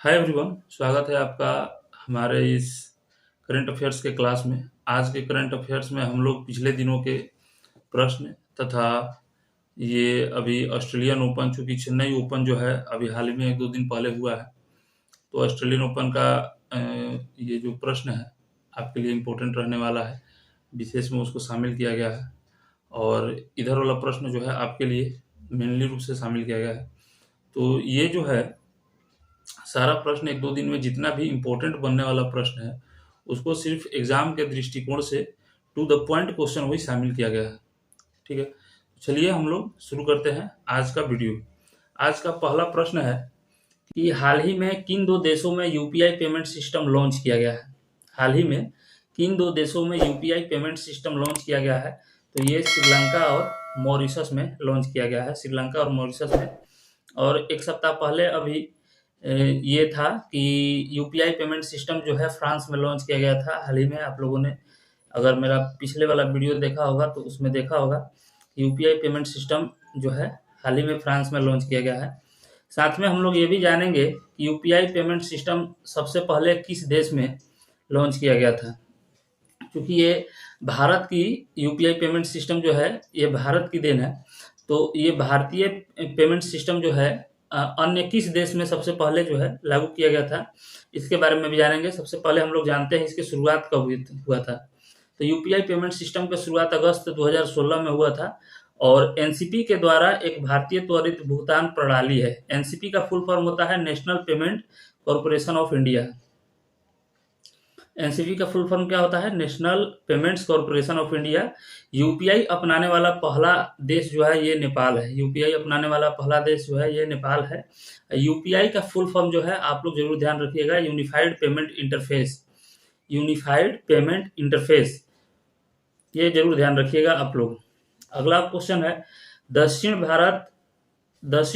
Hi everyone, स्वागत है आपका हमारे इस करंट अफेयर्स के क्लास में। आज के करंट अफेयर्स में हम लोग पिछले दिनों के प्रश्न तथा ये अभी ऑस्ट्रेलियन ओपन, चूंकि चेन्नई ओपन जो है अभी हाल ही में 1-2 दिन पहले हुआ है, तो ऑस्ट्रेलियन ओपन का ये जो प्रश्न है आपके लिए इम्पोर्टेंट रहने वाला है। विशेष में उसको शामिल किया गया है और इधर वाला प्रश्न जो है आपके लिए मेनली रूप से शामिल किया गया है। तो ये जो है सारा प्रश्न 1-2 दिन में जितना भी इम्पोर्टेंट बनने वाला प्रश्न है उसको सिर्फ एग्जाम के दृष्टिकोण से टू द पॉइंट क्वेश्चन वही शामिल किया गया है। ठीक है, चलिए हम लोग शुरू करते हैं आज का वीडियो। आज का पहला प्रश्न है कि हाल ही में किन दो देशों में यूपीआई पेमेंट सिस्टम लॉन्च किया गया है। हाल ही में किन दो देशों में यूपीआई पेमेंट सिस्टम लॉन्च किया गया है? तो ये श्रीलंका और मॉरिशस में लॉन्च किया गया है, श्रीलंका और मॉरिशस में। और एक सप्ताह पहले अभी ये था कि यूपीआई पेमेंट सिस्टम जो है फ्रांस में लॉन्च किया गया था। हाल ही में आप लोगों ने अगर मेरा पिछले वाला वीडियो देखा होगा तो उसमें देखा होगा यूपीआई पेमेंट सिस्टम जो है हाल ही में फ्रांस में लॉन्च किया गया है। साथ में हम लोग ये भी जानेंगे कि यूपीआई पेमेंट सिस्टम सबसे पहले किस देश में लॉन्च किया गया था। क्योंकि ये भारत की यूपीआई पेमेंट सिस्टम जो है ये भारत की देन है, तो ये भारतीय पेमेंट सिस्टम जो है अन्य किस देश में सबसे पहले जो है लागू किया गया था, इसके बारे में भी जानेंगे। सबसे पहले हम लोग जानते हैं इसकी शुरुआत कब हुआ था। तो यूपीआई पेमेंट सिस्टम की शुरुआत अगस्त 2016 में हुआ था और एनसीपी के द्वारा एक भारतीय त्वरित भुगतान प्रणाली है। एनसीपी का फुल फॉर्म होता है national payment corporation of India. NCP का फुल फॉर्म क्या होता है? National payments corporation of India. UPI अपनाने वाला पहला देश जो है ये नेपाल है। यूपीआई अपनाने वाला पहला देश जो है ये नेपाल है। यूपीआई का फुल फॉर्म जो है आप लोग जरूर ध्यान रखिएगा, unified payment interface. Unified payment interface, ये जरूर ध्यान रखिएगा आप लोग। अगला क्वेश्चन है, दक्षिण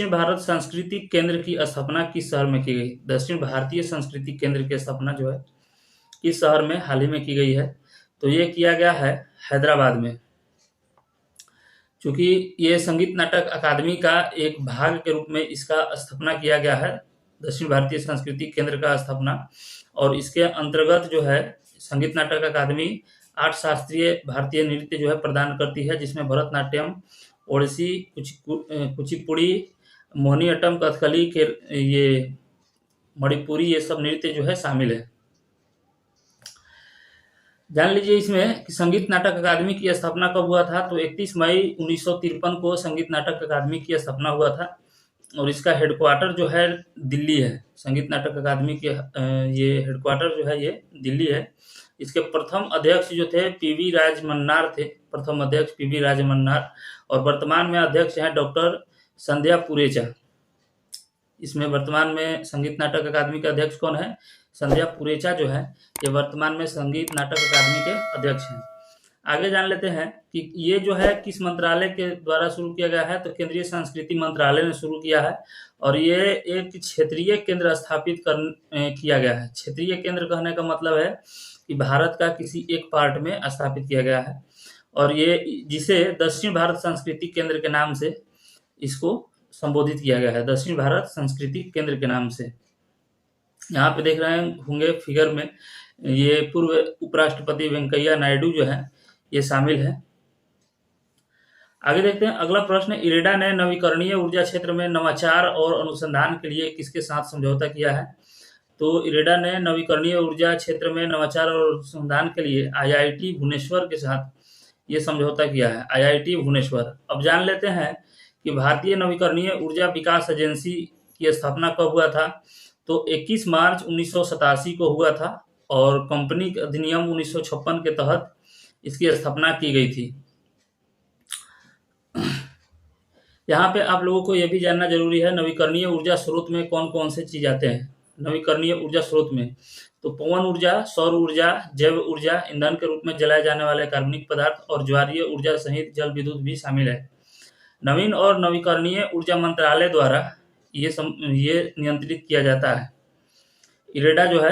भारत सांस्कृतिक केंद्र की स्थापना किस शहर में की गई? दक्षिण भारतीय सांस्कृतिक केंद्र की स्थापना जो है किस शहर में हाल ही में की गई है? तो ये किया गया है हैदराबाद में। चूंकि ये संगीत नाटक अकादमी का एक भाग के रूप में इसका स्थापना किया गया है, दक्षिण भारतीय सांस्कृतिक केंद्र का स्थापना। और इसके अंतर्गत जो है संगीत नाटक अकादमी 8 शास्त्रीय भारतीय नृत्य जो है प्रदान करती है, जिसमें भरतनाट्यम, ओडिसी, कुचिपुड़ी, मोहिनीअट्टम, कथकली के ये मणिपुरी, ये सब नृत्य जो है शामिल है। जान लीजिए इसमें कि संगीत नाटक अकादमी की स्थापना कब हुआ था। तो 31 मई 1953 को संगीत नाटक अकादमी की स्थापना हुआ था और इसका हेडक्वार्टर जो है दिल्ली है। संगीत नाटक अकादमी के ये हेडक्वार्टर जो है ये दिल्ली है। इसके प्रथम अध्यक्ष जो थे पीवी राजमन्नार थे, प्रथम अध्यक्ष पीवी राजमन्नार। और वर्तमान में अध्यक्ष हैं डॉक्टर संध्या पुरेचा। इसमें वर्तमान में संगीत नाटक अकादमी के अध्यक्ष कौन है? संध्या पुरेचा जो है ये वर्तमान में संगीत नाटक अकादमी के अध्यक्ष हैं। आगे जान लेते हैं कि ये जो है किस मंत्रालय के द्वारा शुरू किया गया है। तो केंद्रीय संस्कृति मंत्रालय ने शुरू किया है और ये एक क्षेत्रीय केंद्र स्थापित किया गया है। क्षेत्रीय केंद्र कहने का मतलब है कि भारत का किसी एक पार्ट में स्थापित किया गया है और ये जिसे दक्षिण भारत सांस्कृतिक केंद्र के नाम से इसको संबोधित किया गया है, दक्षिण भारत सांस्कृतिक केंद्र के नाम से। यहाँ पे देख रहे होंगे फिगर में ये पूर्व उपराष्ट्रपति वेंकैया नायडू जो है ये शामिल है। आगे देखते हैं अगला प्रश्न, इरेडा ने नवीकरणीय ऊर्जा क्षेत्र में नवाचार और अनुसंधान के लिए किसके साथ समझौता किया है? तो इरेडा ने नवीकरणीय ऊर्जा क्षेत्र में नवाचार और अनुसंधान के लिए आईआईटी भुवनेश्वर के साथ ये समझौता किया है, आईआईटी भुवनेश्वर। अब जान लेते हैं कि भारतीय नवीकरणीय ऊर्जा विकास एजेंसी की स्थापना कब हुआ था। तो 21 मार्च 1987 को हुआ था और कंपनी अधिनियम 1956 के तहत इसकी स्थापना की गई थी। यहाँ पे आप लोगों को यह भी जानना जरूरी है नवीकरणीय ऊर्जा स्रोत में कौन कौन से चीज आते हैं। नवीकरणीय ऊर्जा स्रोत में तो पवन ऊर्जा, सौर ऊर्जा, जैव ऊर्जा, ईंधन के रूप में जलाए जाने वाले कार्बनिक पदार्थ और ज्वारीय ऊर्जा सहित जल विद्युत भी शामिल है। नवीन और नवीकरणीय ऊर्जा मंत्रालय द्वारा ये नियंत्रित किया जाता है। इरेडा जो है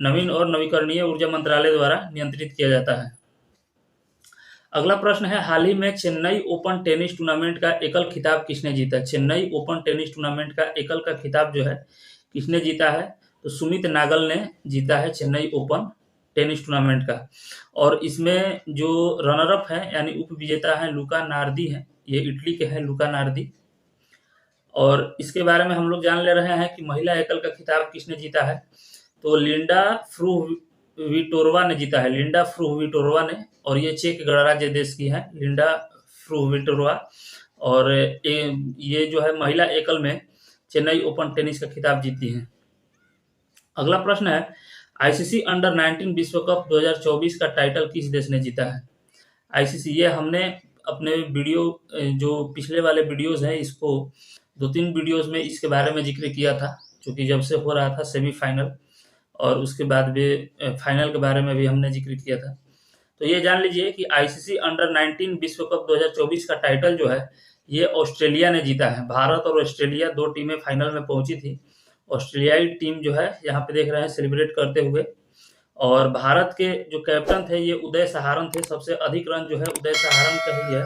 नवीन और नवीकरणीय ऊर्जा मंत्रालय द्वारा नियंत्रित किया जाता है। अगला प्रश्न है, हाल ही में चेन्नई ओपन टेनिस टूर्नामेंट का एकल खिताब किसने जीता? चेन्नई ओपन टेनिस टूर्नामेंट का एकल का खिताब जो है किसने जीता है? तो सुमित नागल ने जीता है चेन्नई ओपन टेनिस टूर्नामेंट का। और इसमें जो रनर अप है यानी उप विजेता है लुका नार्दी है, ये इटली के हैं लुका नार्दी। और इसके बारे में हम लोग जान ले रहे हैं कि महिला एकल का खिताब किसने जीता है, तो लिंडा फ्रुहविटोरवा ने जीता है, लिंडा फ्रुहविटोरवा ने। और ये चेक गणराज्य देश की है लिंडा फ्रुहविटोरवा। और ये जो है महिला एकल में चेन्नई ओपन टेनिस का खिताब जीती हैं। अगला प्रश्न है, आईसीसी अंडर 19 विश्व कप 2024 का टाइटल किस देश ने जीता है। आईसीसी, ये हमने अपने वीडियो जो पिछले वाले वीडियोस हैं इसको 2-3 वीडियोस में इसके बारे में जिक्र किया था, क्योंकि जब से हो रहा था सेमीफाइनल और उसके बाद भी फाइनल के बारे में भी हमने जिक्र किया था। तो ये जान लीजिए कि आईसीसी अंडर 19 विश्व कप 2024 का टाइटल जो है ये ऑस्ट्रेलिया ने जीता है। भारत और ऑस्ट्रेलिया 2 टीमें फाइनल में पहुंची थी। ऑस्ट्रेलियाई टीम जो है यहाँ पे देख रहे हैं सेलिब्रेट करते हुए। और भारत के जो कैप्टन थे ये उदय सहारन थे, सबसे अधिक रन जो है उदय सहारन का ही है।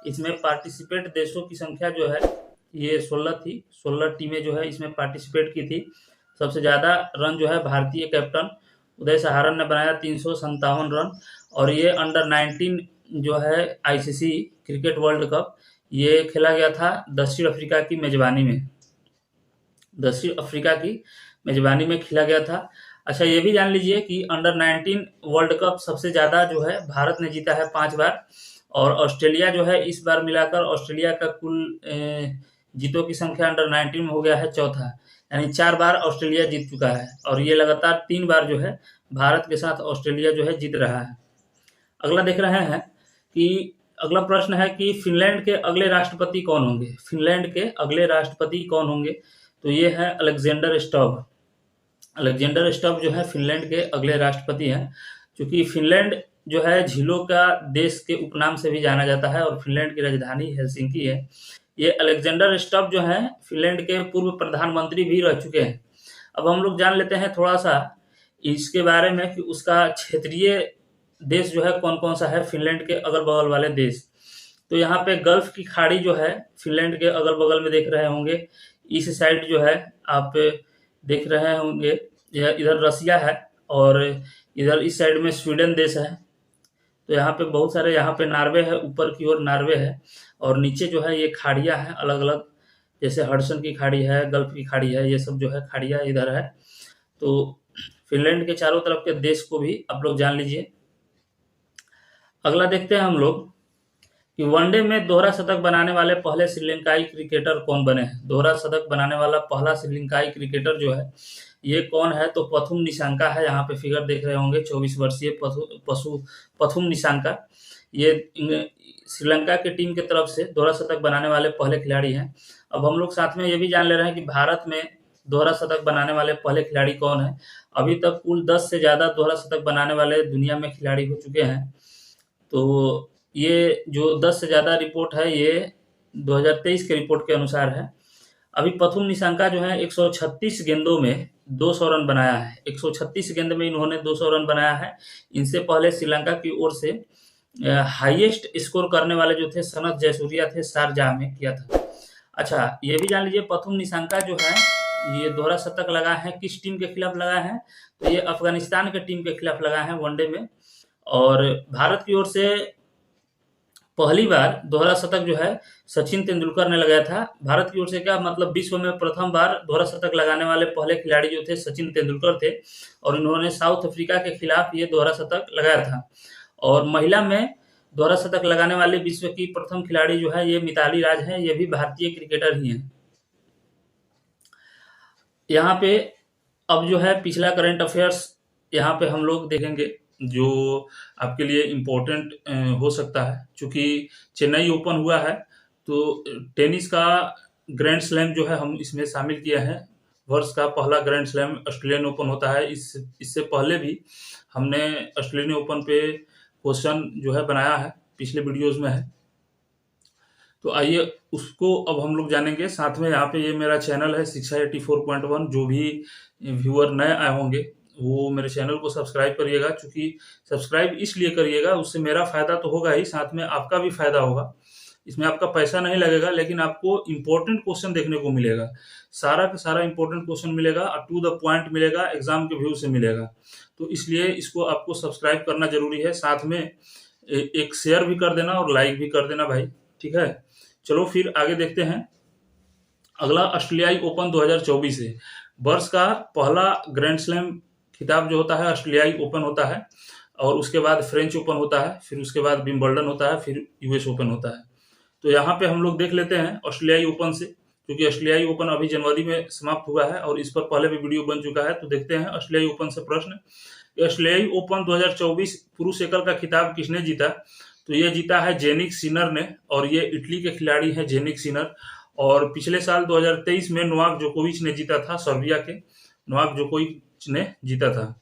इसमें पार्टिसिपेट देशों की संख्या जो है ये 16 थी, 16 टीमें जो है इसमें पार्टिसिपेट की थी। सबसे ज़्यादा रन जो है भारतीय कैप्टन उदय सहारन ने बनाया 357 रन। और ये अंडर 19 जो है आईसीसी क्रिकेट वर्ल्ड कप ये खेला गया था दक्षिण अफ्रीका की मेजबानी में, दक्षिण अफ्रीका की मेजबानी में खेला गया था। अच्छा, ये भी जान लीजिए कि अंडर 19 वर्ल्ड कप सबसे ज़्यादा जो है भारत ने जीता है 5 बार। और ऑस्ट्रेलिया जो है इस बार मिलाकर ऑस्ट्रेलिया का कुल जीतों की संख्या अंडर 19 में हो गया है चौथा, यानी 4 बार ऑस्ट्रेलिया जीत चुका है। और ये लगातार 3 बार जो है भारत के साथ ऑस्ट्रेलिया जो है जीत रहा है। अगला देख रहे हैं कि अगला प्रश्न है कि फिनलैंड के अगले राष्ट्रपति कौन होंगे। फिनलैंड के अगले राष्ट्रपति कौन होंगे, तो ये है अलेक्जेंडर स्टब। अलेक्जेंडर स्टब जो है फिनलैंड के अगले राष्ट्रपति हैं। क्योंकि फिनलैंड जो है झीलों का देश के उपनाम से भी जाना जाता है और फिनलैंड की राजधानी हेलसिंकी है। ये अलेक्जेंडर स्टब जो है फिनलैंड के पूर्व प्रधानमंत्री भी रह चुके हैं। अब हम लोग जान लेते हैं थोड़ा सा इसके बारे में कि उसका क्षेत्रीय देश जो है कौन कौन सा है फिनलैंड के अगल बगल वाले देश। तो यहाँ पे गल्फ की खाड़ी जो है फिनलैंड के अगल बगल में देख रहे होंगे। इस साइड जो है आप देख रहे होंगे इधर रसिया है और इधर इस साइड में स्वीडन देश है। तो यहाँ पे बहुत सारे, यहाँ पे नॉर्वे है, ऊपर की ओर नॉर्वे है और नीचे जो है ये खाड़ियाँ हैं अलग अलग, जैसे हडसन की खाड़ी है, गल्फ की खाड़ी है, ये सब जो है खाड़ियाँ इधर है। तो फिनलैंड के चारों तरफ के देश को भी आप लोग जान लीजिए। अगला देखते हैं हम लोग कि वनडे में दोहरा शतक बनाने वाले पहले श्रीलंकाई क्रिकेटर कौन बने हैं। दोहरा शतक बनाने वाला पहला श्रीलंकाई क्रिकेटर जो है ये कौन है, तो पथुम निशांका है। यहाँ पे फिगर देख रहे होंगे 24 वर्षीय पथुम निशांका। ये श्रीलंका की टीम की तरफ से दोहरा शतक बनाने वाले पहले खिलाड़ी हैं। अब हम लोग साथ में ये भी जान ले रहे हैं कि भारत में दोहरा शतक बनाने वाले पहले खिलाड़ी कौन है। अभी तक कुल 10 से ज़्यादा दोहरा शतक बनाने वाले दुनिया में खिलाड़ी हो चुके हैं। तो ये जो 10 से ज़्यादा रिपोर्ट है ये 2023 के रिपोर्ट के अनुसार है। अभी पथुम निशांका जो है 136 गेंदों में 200 रन बनाया है। 136 गेंद में इन्होंने 200 रन बनाया है। इनसे पहले श्रीलंका की ओर से हाईएस्ट स्कोर करने वाले जो थे सनत जयसूर्या थे, शारजाह में किया था। अच्छा, ये भी जान लीजिए पथुम निशांका जो है ये दोहरा शतक लगा है किस टीम के खिलाफ लगा है, तो ये अफगानिस्तान के टीम के खिलाफ लगा है वनडे में। और भारत की ओर से पहली बार दोहरा शतक जो है सचिन तेंदुलकर ने लगाया था। भारत की ओर से क्या मतलब विश्व में प्रथम बार दोहरा शतक लगाने वाले पहले खिलाड़ी जो थे सचिन तेंदुलकर थे और इन्होंने साउथ अफ्रीका के खिलाफ ये दोहरा शतक लगाया था। और महिला में दोहरा शतक लगाने वाले विश्व की प्रथम खिलाड़ी जो है ये मिताली राज है, ये भी भारतीय क्रिकेटर ही हैं। यहाँ पे अब जो है पिछला करंट अफेयर्स यहाँ पे हम लोग देखेंगे जो आपके लिए इम्पोर्टेंट हो सकता है। चूँकि चेन्नई ओपन हुआ है तो टेनिस का ग्रैंड स्लैम जो है हम इसमें शामिल किया है। वर्ष का पहला ग्रैंड स्लैम ऑस्ट्रेलियन ओपन होता है। इससे पहले भी हमने ऑस्ट्रेलियन ओपन पे क्वेश्चन जो है बनाया है, पिछले वीडियोस में है। तो आइए उसको अब हम लोग जानेंगे। साथ में यहाँ पे ये मेरा चैनल है शिक्षा 84.1, जो भी व्यूअर नए आए होंगे वो मेरे चैनल को सब्सक्राइब करिएगा। चूँकि सब्सक्राइब इसलिए करिएगा, उससे मेरा फ़ायदा तो होगा ही, साथ में आपका भी फ़ायदा होगा। इसमें आपका पैसा नहीं लगेगा, लेकिन आपको इंपॉर्टेंट क्वेश्चन देखने को मिलेगा, सारा का सारा इंपॉर्टेंट क्वेश्चन मिलेगा और टू द पॉइंट मिलेगा, एग्जाम के व्यू से मिलेगा। तो इसलिए इसको आपको सब्सक्राइब करना जरूरी है, साथ में एक शेयर भी कर देना और लाइक भी कर देना भाई, ठीक है। चलो फिर आगे देखते हैं। अगला ऑस्ट्रेलियाई ओपन 2024 है। वर्ष का पहला ग्रैंड स्लैम खिताब जो होता है ऑस्ट्रेलियाई ओपन होता है, और उसके बाद फ्रेंच ओपन होता है, फिर उसके बाद विंबलडन होता है, फिर यूएस ओपन होता है। तो यहाँ पे हम लोग देख लेते हैं ऑस्ट्रेलियाई ओपन से, क्योंकि ऑस्ट्रेलियाई ओपन अभी जनवरी में समाप्त हुआ है और इस पर पहले भी वीडियो बन चुका है। तो देखते हैं ऑस्ट्रेलियाई ओपन से प्रश्न। ऑस्ट्रेलियाई ओपन 2024 पुरुष एकल का खिताब किसने जीता? तो ये जीता है जेनिक सिनर ने, और ये इटली के खिलाड़ी हैं जेनिक सिनर। और पिछले साल 2023 में नोवाक जोकोविच ने जीता था, सर्बिया के नोवाक जोकोविच ने जीता था।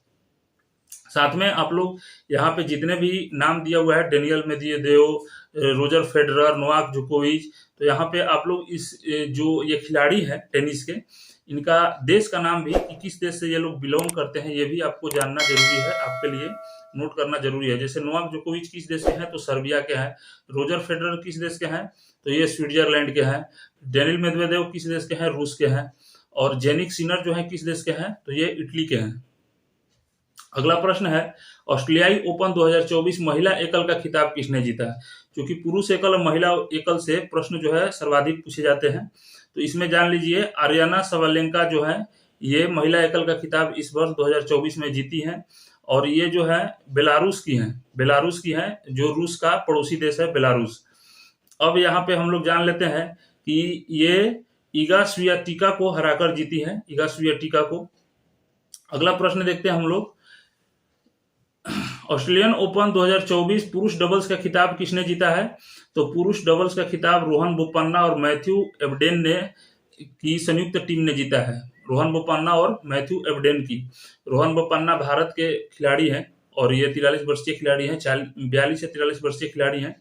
साथ में आप लोग यहाँ पे जितने भी नाम दिया हुआ है, Daniel Medvedev, Roger Federer, Novak जोकोविच, तो यहाँ पे आप लोग इस जो ये खिलाड़ी है टेनिस के, इनका देश का नाम भी कि किस देश से ये लोग बिलोंग करते हैं, ये भी आपको जानना जरूरी है, आपके लिए नोट करना जरूरी है। जैसे नोवाक जोकोविच किस देश के हैं? तो सर्बिया के हैं। रोजर फेडरर किस देश के हैं? तो ये स्विट्जरलैंड के हैं। डेनियल मेदवेदेव किस देश के हैं? रूस के हैं। और जेनिक सिनर जो है किस देश के हैं? तो ये इटली के हैं। अगला प्रश्न है, ऑस्ट्रेलियाई ओपन 2024 महिला एकल का खिताब किसने जीता है? क्योंकि पुरुष एकल और महिला एकल से प्रश्न जो है सर्वाधिक पूछे जाते हैं। तो इसमें जान लीजिए आर्याना सवालेंका जो है ये महिला एकल का खिताब इस वर्ष 2024 में जीती हैं, और ये जो है बेलारूस की हैं, जो रूस का पड़ोसी देश है बेलारूस। अब यहाँ पे हम लोग जान लेते हैं कि ये इगा स्वियाटेका को हराकर जीती है, इगा स्वियाटेका को। अगला प्रश्न देखते हैं हम लोग, ऑस्ट्रेलियन ओपन 2024 पुरुष डबल्स का खिताब किसने जीता है? तो पुरुष डबल्स का खिताब रोहन बोपन्ना और मैथ्यू एबडेन ने की संयुक्त टीम ने जीता है। रोहन बोपन्ना और मैथ्यू एबडेन की। रोहन बोपन्ना भारत के खिलाड़ी हैं और ये 43 वर्षीय खिलाड़ी हैं, 42 से 43 वर्षीय खिलाड़ी हैं,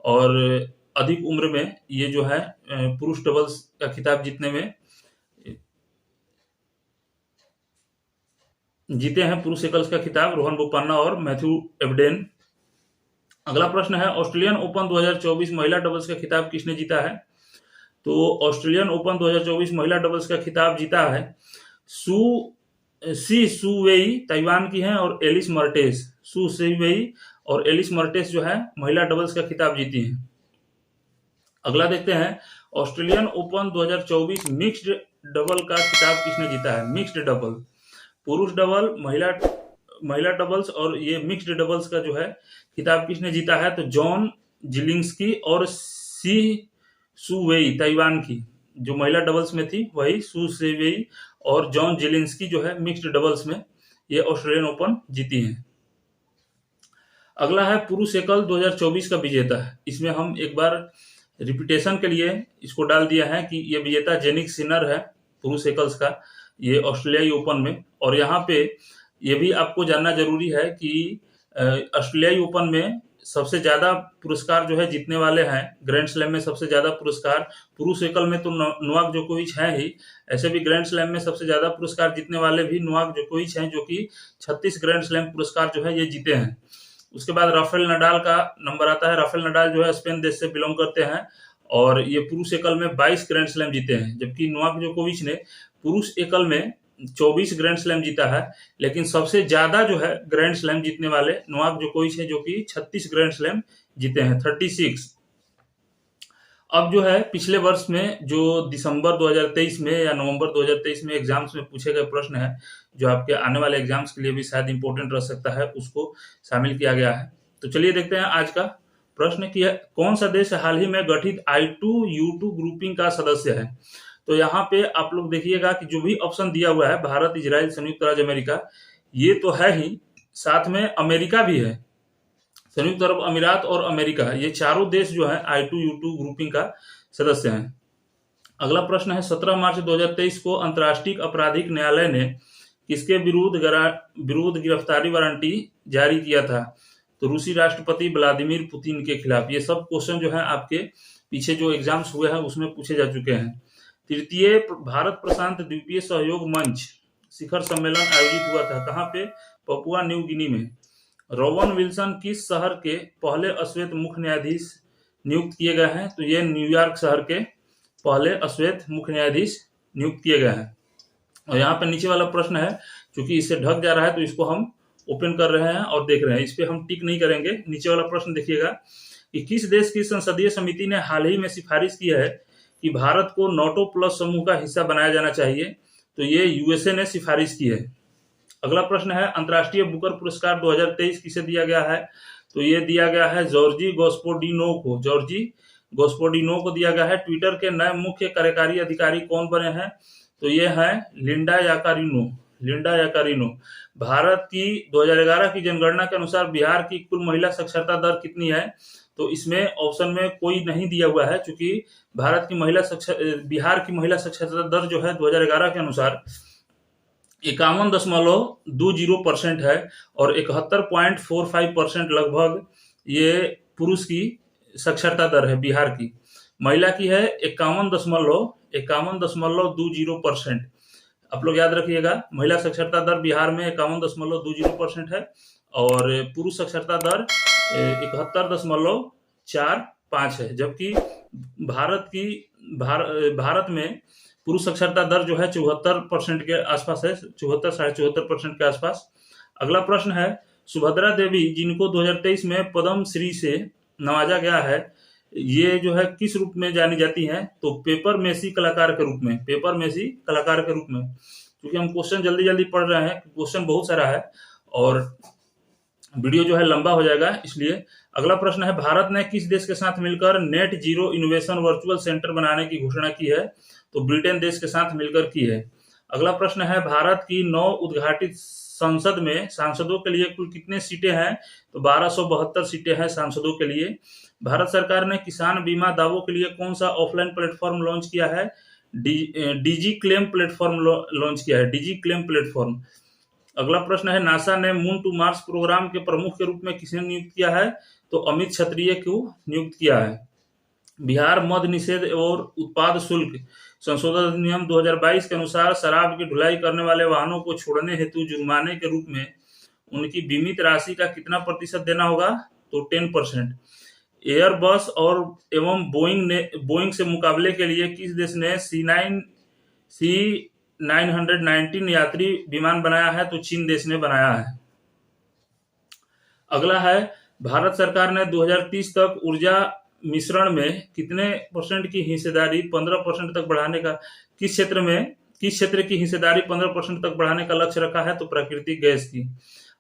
और अधिक उम्र में ये जो है पुरुष डबल्स का खिताब जीते हैं, पुरुष एकल्स का खिताब रोहन बोपन्ना और मैथ्यू एबडेन। अगला प्रश्न है, ऑस्ट्रेलियन ओपन 2024 महिला डबल्स का खिताब किसने जीता है? तो ऑस्ट्रेलियन ओपन 2024 महिला डबल्स का खिताब जीता है सी सुवेई, ताइवान की हैं, और एलिस मर्टेस। सू सुवेई और एलिस मर्टेस जो है महिला डबल्स का खिताब जीती हैं। अगला देखते हैं, ऑस्ट्रेलियन ओपन 2024 मिक्स्ड डबल का खिताब किसने जीता है? मिक्स्ड डबल, पुरुष डबल, महिला डबल्स और ये मिक्स्ड डबल्स का जो है खिताब किसने जीता है? तो जॉन जिलिंस्की और सी सुवेई, ताइवान की जो महिला डबल्स में थी वही सू सुवेई और जॉन जिलिंस्की जो है मिक्स्ड डबल्स में ये ऑस्ट्रेलियन ओपन जीती हैं। अगला है पुरुष एकल 2024 का विजेता है। इसमें हम एक बार रिपीटेशन के लिए इसको डाल दिया है कि ये विजेता जेनिक सिनर है पुरुष एकल्स का, ये ऑस्ट्रेलियाई ओपन में। और यहाँ पे ये भी आपको जानना जरूरी है कि ऑस्ट्रेलियाई ओपन में सबसे ज्यादा पुरस्कार जो है जीतने वाले हैं, ग्रैंड स्लैम में सबसे ज्यादा पुरस्कार पुरुष एकल में तो नोवाक जोकोविच है ही, ऐसे भी ग्रैंड स्लैम में सबसे ज्यादा पुरस्कार जीतने वाले भी नोवाक जोकोविच हैं, जो कि 36 ग्रैंड स्लैम पुरस्कार जो है ये जीते हैं। उसके बाद राफेल नडाल का नंबर आता है। राफेल नडाल जो है स्पेन देश से बिलोंग करते हैं और ये पुरुष एकल में 22 ग्रैंड स्लैम जीते हैं, जबकि नोवाक जोकोविच ने पुरुष एकल में 24 ग्रैंड स्लैम जीता है। लेकिन सबसे ज्यादा जो है ग्रैंड स्लैम जीतने वाले नोवाक जोकोविच है, जो कि 36 ग्रैंड स्लैम जीते हैं, 36। अब जो है पिछले वर्ष में जो दिसंबर 2023 में या नवंबर 2023 में एग्जाम्स में पूछे गए प्रश्न है, जो आपके आने वाले एग्जाम्स के लिए भी शायद इंपॉर्टेंट रह सकता है, उसको शामिल किया गया है। तो चलिए देखते हैं आज का प्रश्न कि कौन सा देश हाल ही में गठित I2U2 ग्रुपिंग का सदस्य है। तो यहाँ पे आप लोग देखिएगा कि जो भी ऑप्शन दिया हुआ है, भारत, इजराइल, संयुक्त राज्य अमेरिका, ये तो है ही, साथ में अमेरिका भी है, संयुक्त अरब अमीरात और अमेरिका, ये चारों देश जो है I2U2 ग्रुपिंग का सदस्य हैं। अगला प्रश्न है, 17 मार्च 2023 को अंतर्राष्ट्रीय आपराधिक न्यायालय ने किसके विरुद्ध गिरफ्तारी वारंटी जारी किया था? तो रूसी राष्ट्रपति व्लादिमीर पुतिन के खिलाफ। ये सब क्वेश्चन जो है आपके पीछे जो एग्जाम्स हुए हैं उसमें पूछे जा चुके हैं। तृतीय भारत प्रशांत द्वीपीय सहयोग मंच शिखर सम्मेलन आयोजित हुआ था कहाँ पे? पपुआ न्यू गिनी में। रोवन विल्सन किस शहर के पहले अश्वेत मुख्य न्यायाधीश नियुक्त किए गए हैं? तो ये न्यूयॉर्क शहर के पहले अश्वेत मुख्य न्यायाधीश नियुक्त किए गए हैं। और यहाँ पे नीचे वाला प्रश्न है, क्योंकि इससे ढक जा रहा है तो इसको हम ओपन कर रहे हैं और देख रहे हैं, इस पे हम टिक नहीं करेंगे। नीचे वाला प्रश्न देखिएगा कि किस देश की संसदीय समिति ने हाल ही में सिफारिश की है कि भारत को नाटो प्लस समूह का हिस्सा बनाया जाना चाहिए? तो ये यूएसए ने सिफारिश की है। अगला प्रश्न है, अंतर्राष्ट्रीय बुकर पुरस्कार 2023 किसे दिया गया है? तो ये दिया गया है जॉर्जी गोस्पोडिनो को। जॉर्जी गोस्पोडिनो को दिया गया है। ट्विटर के नए मुख्य कार्यकारी अधिकारी कौन बने हैं? तो ये है Linda Yaccarino. Linda Yaccarino. Bharat की 2011 की जनगणना के अनुसार बिहार की कुल महिला साक्षरता दर कितनी है? तो इसमें ऑप्शन में कोई नहीं दिया हुआ है, क्योंकि बिहार की महिला साक्षरता दर जो है 2011 के अनुसार 51.20% है और 71.45% लगभग ये पुरुष की साक्षरता दर है बिहार की। महिला की है 51.20%। आप लोग याद रखिएगा, महिला साक्षरता दर बिहार में 51.20% है और पुरुष साक्षरता दर 71.45 है। जबकि भारत में पुरुष साक्षरता दर जो है 74% के आसपास है, 74-74.5% के आसपास। अगला प्रश्न है, सुभद्रा देवी जिनको 2023 में पद्म श्री से नवाजा गया है, ये जो है किस रूप में जानी जाती हैं? तो पेपर मेसी कलाकार के रूप में। पेपर मेसी कलाकार के रूप में। क्योंकि हम क्वेश्चन जल्दी जल्दी पढ़ रहे हैं, क्वेश्चन बहुत सारा है और वीडियो जो है लंबा हो जाएगा, इसलिए। अगला प्रश्न है, भारत ने किस देश के साथ मिलकर net zero innovation virtual centre बनाने की घोषणा की है? तो ब्रिटेन देश के साथ मिलकर की है। अगला प्रश्न है, भारत की नव उद्घाटित संसद में सांसदों के लिए कुल कितने सीटें हैं? तो 1272 सीटें हैं सांसदों के लिए। भारत सरकार ने किसान बीमा दावों के लिए कौन सा ऑफलाइन प्लेटफॉर्म लॉन्च किया है? डीजी क्लेम प्लेटफॉर्म लॉन्च किया है, डीजी क्लेम प्लेटफॉर्म। अगला प्रश्न है, नासा ने मून टू मार्स प्रोग्राम के प्रमुख के रूप में किसे नियुक्त किया है? तो अमित क्षत्रिय को नियुक्त किया है। बिहार मद्य निषेध और उत्पाद शुल्क संशोधन अधिनियम 2022 के अनुसार शराब की ढुलाई करने वाले वाहनों को छोड़ने हेतु जुर्माने के रूप में उनकी बीमित राशि का कितना प्रतिशत देना होगा? तो 10%। एयरबस और एवं बोइंग से मुकाबले के लिए किस देश ने C919 यात्री विमान बनाया है? तो चीन देश ने बनाया है। अगला है, भारत सरकार ने 2030 तक ऊर्जा मिश्रण में कितने % की हिस्सेदारी 15% तक बढ़ाने का किस क्षेत्र की हिस्सेदारी 15% तक बढ़ाने का लक्ष्य रखा है? तो प्राकृतिक गैस की।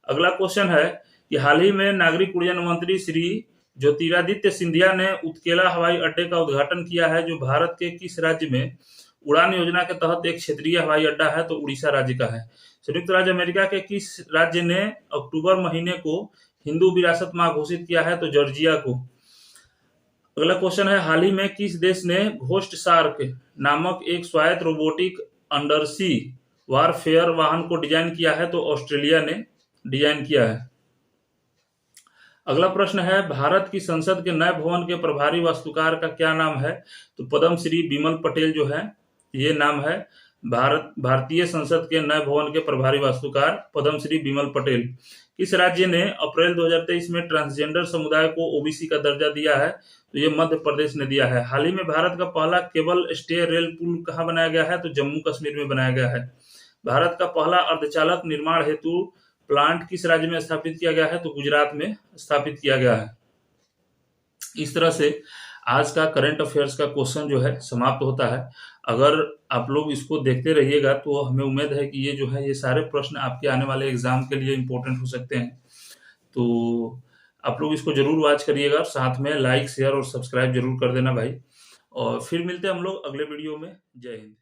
अगला क्वेश्चन है कि हाल ही में नागरिक उड्डयन मंत्री श्री ज्योतिरादित्य सिंधिया ने उत्केला हवाई अड्डे का उद्घाटन किया है, जो भारत के किस राज्य में उड़ान योजना के तहत एक क्षेत्रीय हवाई अड्डा है? तो उड़ीसा राज्य का है। संयुक्त राज्य अमेरिका के किस राज्य ने अक्टूबर महीने को हिंदू विरासत माह घोषित किया है? तो जॉर्जिया को। अगला क्वेश्चन है, हाल ही में किस देश ने घोस्ट शार्क नामक एक स्वायत्त रोबोटिक अंडरसी वारफेयर वाहन को डिजाइन किया है? तो ऑस्ट्रेलिया ने डिजाइन किया है। अगला प्रश्न है, भारत की संसद के नए भवन के प्रभारी वास्तुकार का क्या नाम है? तो पद्म श्री बिमल पटेल जो है, ये नाम है भारतीय संसद के नए भवन के प्रभारी वास्तुकार पद्म श्री बिमल पटेल। किस राज्य ने अप्रैल 2023 में ट्रांसजेंडर समुदाय को ओबीसी का दर्जा दिया है? तो ये मध्य प्रदेश ने दिया है। हाल ही में भारत का पहला केबल स्टे रेल पुल कहाँ बनाया गया है? तो जम्मू कश्मीर में बनाया गया है। भारत का पहला अर्धचालक निर्माण हेतु प्लांट किस राज्य में स्थापित किया गया है? तो गुजरात में स्थापित किया गया है। इस तरह से आज का करंट अफेयर्स का क्वेश्चन जो है समाप्त होता है। अगर आप लोग इसको देखते रहिएगा तो हमें उम्मीद है कि ये जो है ये सारे प्रश्न आपके आने वाले एग्जाम के लिए इम्पोर्टेंट हो सकते हैं। तो आप लोग इसको जरूर वॉच करिएगा, साथ में लाइक शेयर और सब्सक्राइब जरूर कर देना भाई। और फिर मिलते हैं हम लोग अगले वीडियो में। जय हिंद।